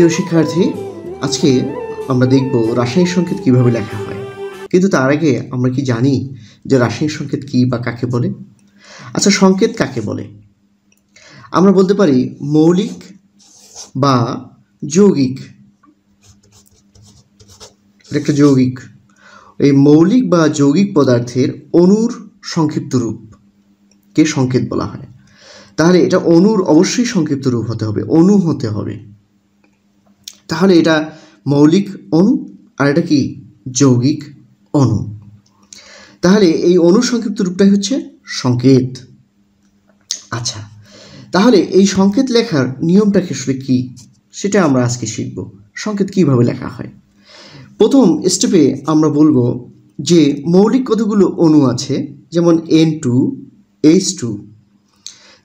প্রিয় শিক্ষার্থী, আজকে আমরা দেখব রাসায়নিক সংকেত কিভাবে লেখা হয়। কিন্তু তার আগে আমরা কি জানি যে রাসায়নিক সংকেত কি বা কাকে বলে? আচ্ছা, সংকেত কাকে বলে? আমরা বলতে পারি মৌলিক বা যৌগিক। একটা যৌগিক, এই মৌলিক বা যৌগিক পদার্থের অণুর সংক্ষিপ্ত রূপকে সংকেত বলা হয়। তাহলে এটা অণুর অবশ্যই সংক্ষিপ্ত রূপ হতে হবে, অণু হতে হবে। তাহলে এটা মৌলিক অণু আর এটা কি যৌগিক অণু। তাহলে এই অণুর সংক্ষিপ্ত রূপটাই হচ্ছে সংকেত। আচ্ছা, তাহলে এই সংকেত লেখার নিয়মটা আসলে কি সেটা আমরা আজকে শিখব। সংকেত কিভাবে লেখা হয়। প্রথম স্টেপে আমরা বলবো যে মৌলিক কতগুলো অণু আছে, যেমন N2H2।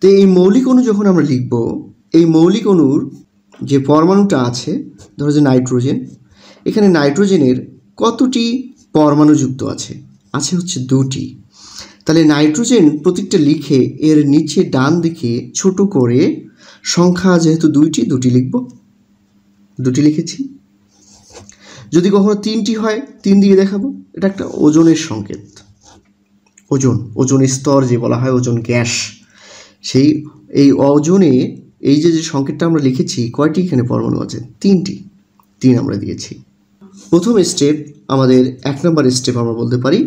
তো এই মৌলিক অণু যখন আমরা লিখব, এই মৌলিক অণুর যে পরমাণুটা আছে, ধরো যে নাইট্রোজেন, এখানে নাইট্রোজেনের কতটি পরমাণু যুক্ত আছে? আছে হচ্ছে 2টি। তাহলে নাইট্রোজেন প্রত্যেকটা লিখে এর নিচে ডান দিকে ছোট করে সংখ্যা যেহেতু 2টি লিখব, 2টি লিখেছি। যদি কখনো 3টি হয় 3 দিয়ে দেখাবো। এটা একটা ওজনের সংকেত। ওজনের স্তর যে বলা হয়, ওজন গ্যাস, সেই এই ওজনে এই যে সংকেতটা আমরা লিখেছি, কয়টি এখানে পরমাণু আছে? 3টি। 3 আমরা দিয়েছি। প্রথম স্টেপ আমাদের 1 নম্বর স্টেপ আমরা বলতে পারি।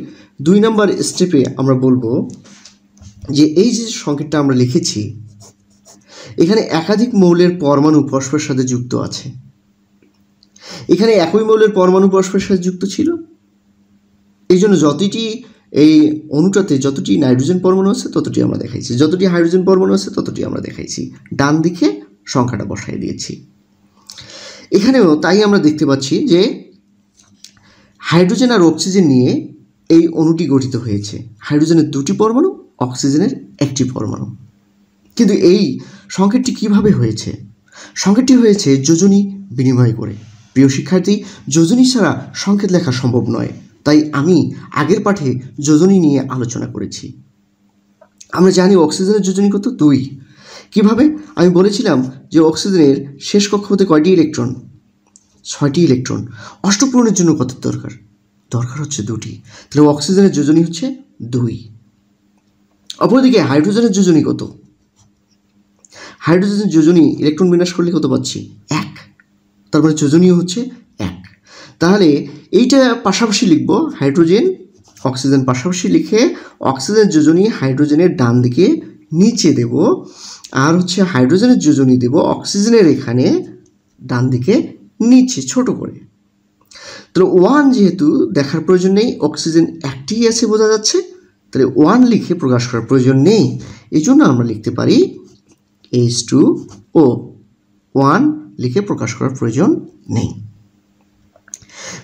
2 নম্বর স্টেপে আমরা বলবো যে এই যে সংকেতটা আমরা লিখেছি, এখানে একাধিক মৌলের পরমাণু পরস্পরের সাথে যুক্ত আছে। এখানে একই মৌলের পরমাণু পরস্পরের সাথে যুক্ত ছিল, এই জন্য যতটি এই অণুটাতে যতটি নাইট্রোজেন পরমাণু আছে ততটি আমরা দেখাইছি, যতটি হাইড্রোজেন পরমাণু আছে ততটি আমরা দেখাইছি। ডান দিকে সংখ্যাটা বসাই দিয়েছি। এখানেও তাই আমরা দেখতে পাচ্ছি যে হাইড্রোজেন আর অক্সিজেন নিয়ে এই অণুটি গঠিত হয়েছে। হাইড্রোজেনের 2টি পরমাণু, অক্সিজেনের 1টি পরমাণু। কিন্তু এই সংকেতটি কিভাবে হয়েছে? সংকেতটি হয়েছে যোজনী বিনিময় করে। প্রিয় শিক্ষার্থী, যোজনী ছাড়া সংকেত লেখা সম্ভব নয়। তাই আমি আগের পাঠে যোজনী নিয়ে আলোচনা করেছি। আমরা জানি অক্সিজেনের যোজনী কত? 2। কিভাবে? আমি বলেছিলাম যে অক্সিজেনের শেষ কক্ষপথে কয়টি ইলেকট্রন? 6টি ইলেকট্রন। অষ্টপূরণের জন্য কত দরকার? দরকার হচ্ছে 2টি। তাহলে অক্সিজেনের যোজনী হচ্ছে 2। অপরদিকে হাইড্রোজেনের যোজনী কত? হাইড্রোজেনের যোজনী ইলেকট্রন বিন্যাস করলে কত পাচ্ছি? 1। তার মানে যোজনীয় হচ্ছে 1। তাহলে এইটা পাশাপাশি লিখব, হাইড্রোজেন অক্সিজেন পাশাপাশি লিখে অক্সিজেন যোজনী হাইড্রোজেনের ডান দিকে নিচে দেব, আর হচ্ছে হাইড্রোজেনের যোজনী দেব অক্সিজেনের এখানে ডান দিকে নিচে ছোট করে। তাহলে 1 যেহেতু দেখার প্রয়োজন নেই, অক্সিজেন একটিই আছে বোঝা যাচ্ছে, তাহলে 1 লিখে প্রকাশ করার প্রয়োজন নেই। এই জন্য আমরা লিখতে পারি H2O। 1 লিখে প্রকাশ করার প্রয়োজন নেই।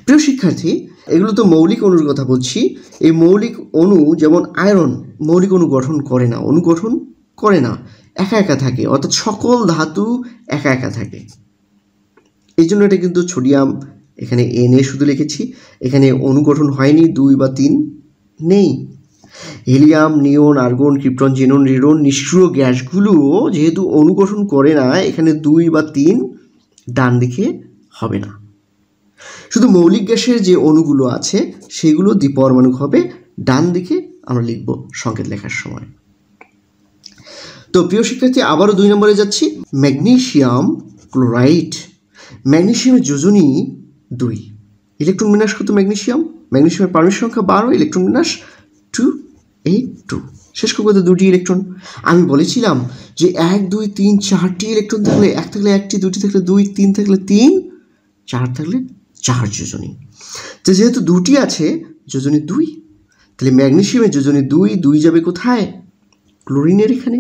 প্রিয় শিক্ষার্থী, এগুলো তো মৌলিক অণুর কথা বলছি। এই মৌলিক অণু যেমন আয়রন মৌলিক অণু গঠন করে না, অণু গঠন করে না, একা একা থাকে, অর্থাৎ সকল ধাতু একা একা থাকে। এই জন্য এটা কিন্তু সোডিয়াম, এখানে Na শুধু লিখেছি, এখানে অণু গঠন হয়নি, 2 বা 3 নেই। হিলিয়াম, নিয়ন, আর্গন, ক্রিপ্টন, জেনন, রেডন নিষ্ক্রিয় গ্যাসগুলো যেহেতু অণু গঠন করে না, এখানে 2 বা 3 ডান দিকে হবে না। শুধু মৌলিক গ্যাসের যে অণুগুলো আছে সেগুলো দ্বিপরমাণুক হবে, ডান দিকে আমরা লিখব সংকেত লেখার সময়। তো প্রিয় শিক্ষার্থী, আবারও 2 নম্বরে যাচ্ছি। Magnesium chloride. ম্যাগনেসিয়ামের যোজনী 2। ইলেকট্রন বিন্যাস কত? ম্যাগনেসিয়ামের পারমাণবিক সংখ্যা 12, ইলেকট্রন বিন্যাস 282। শেষ কক্ষপথে 2টি ইলেকট্রন। আমি বলেছিলাম যে 1, 2, 3, 4টি ইলেকট্রন থাকলে 1 থাকলে 1টি, 2টি থাকলে 2, 3 থাকলে 3, 4 থাকলে 4 যোজনী। তো যেহেতু 2টি আছে, যোজনী 2, তাহলে ম্যাগনেসিয়ামের যোজনী 2 যাবে কোথায়? ক্লোরিনের এখানে।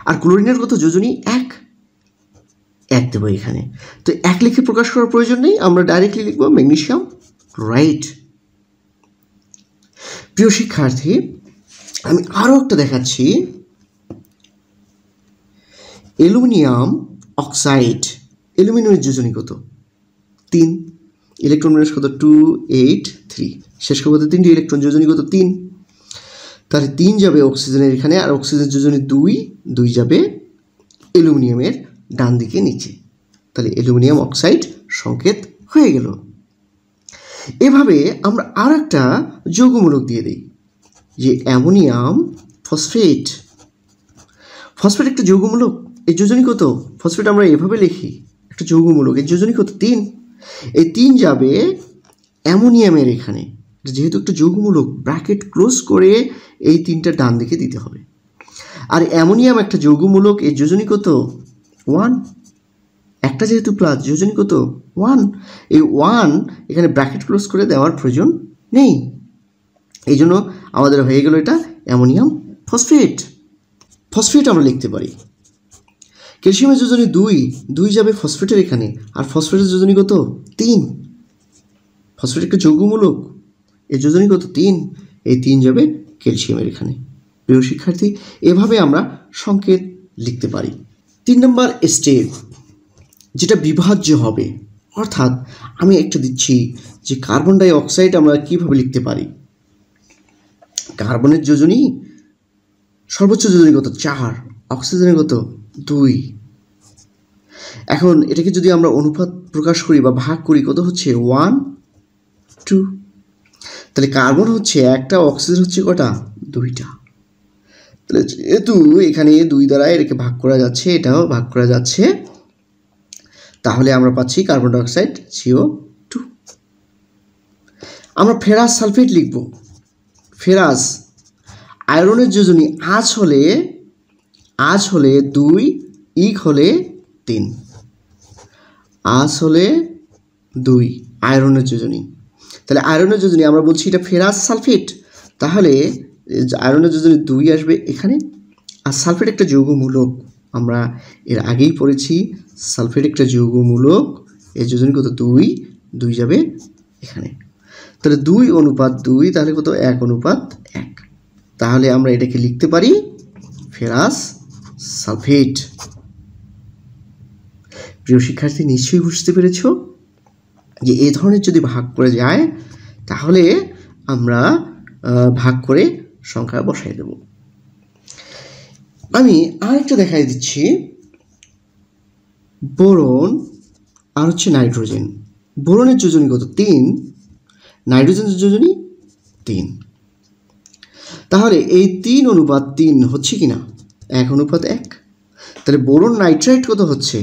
আর ক্লোরিনের কত? যোজনী 1 দেবো এখানে। তো 1 লিখে প্রকাশ করার প্রয়োজন নেই, আমরা ডাইরেক্টলি লিখব ম্যাগনেসিয়াম ক্লোরাইড। প্রিয় শিক্ষার্থী, আমি আরও একটা দেখাচ্ছি, অ্যালুমিনিয়াম অক্সাইড। অ্যালুমিনিয়ামের যোজনী কত? 3। ইলেকট্রন বিন্যাস কত? 283। শেষ কক্ষপথে 3টি ইলেকট্রন, যোজনী কত? 3। তাহলে 3 যাবে অক্সিজেনের এখানে, আর অক্সিজেনের যোজনী 2 যাবে অ্যালুমিনিয়ামের ডান দিকে নিচে। তাহলে অ্যালুমিনিয়াম অক্সাইড সংকেত হয়ে গেল। এভাবে আমরা আর একটা যৌগমূলক দিয়ে দিই, যে অ্যামোনিয়াম ফসফেট। ফসফেট একটা যৌগমূলক, এর যোজনী কত? ফসফেট আমরা এভাবে লিখি, একটা যৌগমূলক, এর যোজনী কত? 3। এই 3 যাবে অ্যামোনিয়ামের এখানে, যেহেতু একটা যৌগমূলক, ব্র্যাকেট ক্লোজ করে এই 3টা ডান দিকে দিতে হবে। আর অ্যামোনিয়াম একটা যৌগমূলক, এর যোজনী কত? 1। একটা যেহেতু প্লাস, যোজনী কত? 1। এই 1 এখানে ব্র্যাকেট ক্লোজ করে দেওয়ার প্রয়োজন নেই, এই জন্য আমাদের হয়ে গেল এটা অ্যামোনিয়াম ফসফেট। ফসফেট আমরা লিখতে পারি, ক্যালসিয়ামের যোজনী 2 যাবে ফসফেটের এখানে, আর ফসফেটের যোজনী কত? 3। ফসফেট একটা যৌগমূলক, এর যোজনী কত? 3। এই 3 যাবে ক্যালসিয়ামের এখানে। প্রিয় শিক্ষার্থী, এভাবে আমরা সংকেত লিখতে পারি। 3 নম্বর স্টেপ, যেটা বিভাজ্য হবে, অর্থাৎ আমি একটা দিচ্ছি যে কার্বন ডাই অক্সাইড আমরা কীভাবে লিখতে পারি। কার্বনের যোজনী সর্বোচ্চ যোজনী কত? 4। অক্সিজেনের কত? 2। এখন এটাকে যদি আমরা অনুপাত প্রকাশ করি বা ভাগ করি, কত হচ্ছে? 1:2। তাহলে কার্বন হচ্ছে একটা, অক্সিজেন হচ্ছে কটা? 2টা। তাহলে যেহেতু এখানে 2 দ্বারা এটাকে ভাগ করা যাচ্ছে, এটাও ভাগ করা যাচ্ছে, তাহলে আমরা পাচ্ছি কার্বন ডাইঅক্সাইড CO2। আমরা ফেরাস সালফেট লিখব। ফেরাস আয়রনের যোজনী আজ হলে 2, ইক হলে 3। আজ হলে 2 আয়রনের যোজনী, তাহলে আয়রনের যোজনী আমরা বলছি এটা ফেরাস সালফেট, তাহলে আয়রনের যোজনী 2 আসবে এখানে। আর সালফেট একটা যৌগমূলক, আমরা এর আগেই পড়েছি, সালফেট একটা যৌগমূলক, এর যোজনী কত? 2 যাবে এখানে। তাহলে 2:2, তাহলে কত? 1:1। তাহলে আমরা এটাকে লিখতে পারি ফেরাস সালফেট। প্রিয় শিক্ষার্থী, নিশ্চয়ই বুঝতে পেরেছ যে এই ধরনের যদি ভাগ করে যায়, তাহলে আমরা ভাগ করে সংখ্যা বসাই দেব। আমি আরেকটা দেখাই দিচ্ছি, বোরন আর হচ্ছে নাইট্রোজেন। বোরনের যোজনী কত? 3। নাইট্রোজেনের যোজনী 3। তাহলে এই 3:3 হচ্ছে কিনা? 1:1। তাহলে বোরন নাইট্রাইট কত হচ্ছে?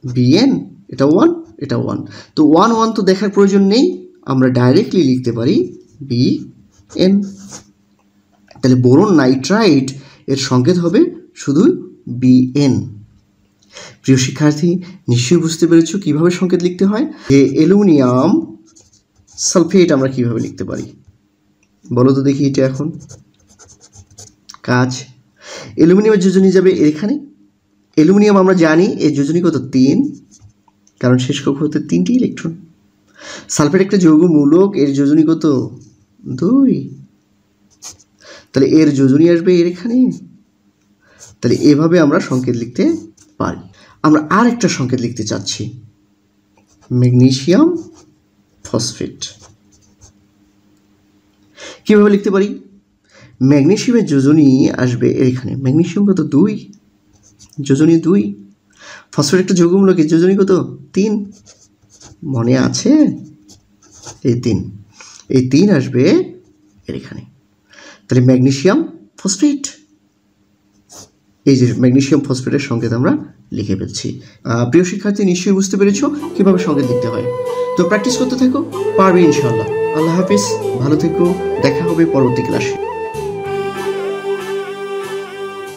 Bn, এটা 1, এটা 1। তো 1 তো দেখার প্রয়োজন নেই, আমরা ডাইরেক্টলি লিখতে পারি Bn। তাহলে বোরন নাইট্রাইট এর সংকেত হবে শুধু Bn। প্রিয় শিক্ষার্থী, নিশ্চয়ই বুঝতে পেরেছো কিভাবে সংকেত লিখতে হয়। যে অ্যালুমিনিয়াম সালফেট আমরা কিভাবে লিখতে পারি, বলো তো দেখি। এটা এখন কাজ, অ্যালুমিনিয়ামের যোজনী যাবে এখানে। অ্যালুমিনিয়াম আমরা জানি এর যোজনী কত? 3, কারণ শেষ কক্ষতে 3টি ইলেকট্রন। সালফেট একটা যৌগমূলক, এর যোজনী কত? 2। তাহলে এর যোজনী আসবে এর এখানে। তাহলে এভাবে আমরা সংকেত লিখতে পারি। আমরা আর একটা সংকেত লিখতে চাচ্ছি, ম্যাগনেসিয়াম ফসফেট। কিভাবে লিখতে পারি? ম্যাগনেসিয়ামের যোজনী আসবে এখানে। ম্যাগনেসিয়াম কত? 2, যোজনী 2। ফসফেট একটা যৌগমূলক, এর যোজনী কত? 3। মনে আছে? এই 3, এই 3 আসবে এর এখানে। তাহলে ম্যাগনেসিয়াম ফসফেট, এই যে ম্যাগনেসিয়াম ফসফেটের সংকেত আমরা লিখে ফেলছি। প্রিয় শিক্ষার্থী, নিশ্চয়ই বুঝতে পেরেছো কিভাবে সংকেত লিখতে হয়। তো প্র্যাকটিস করতে থাকো, পারবে ইনশাআল্লাহ। আল্লাহ হাফিজ, ভালো থেকো, দেখা হবে পরবর্তী ক্লাসে।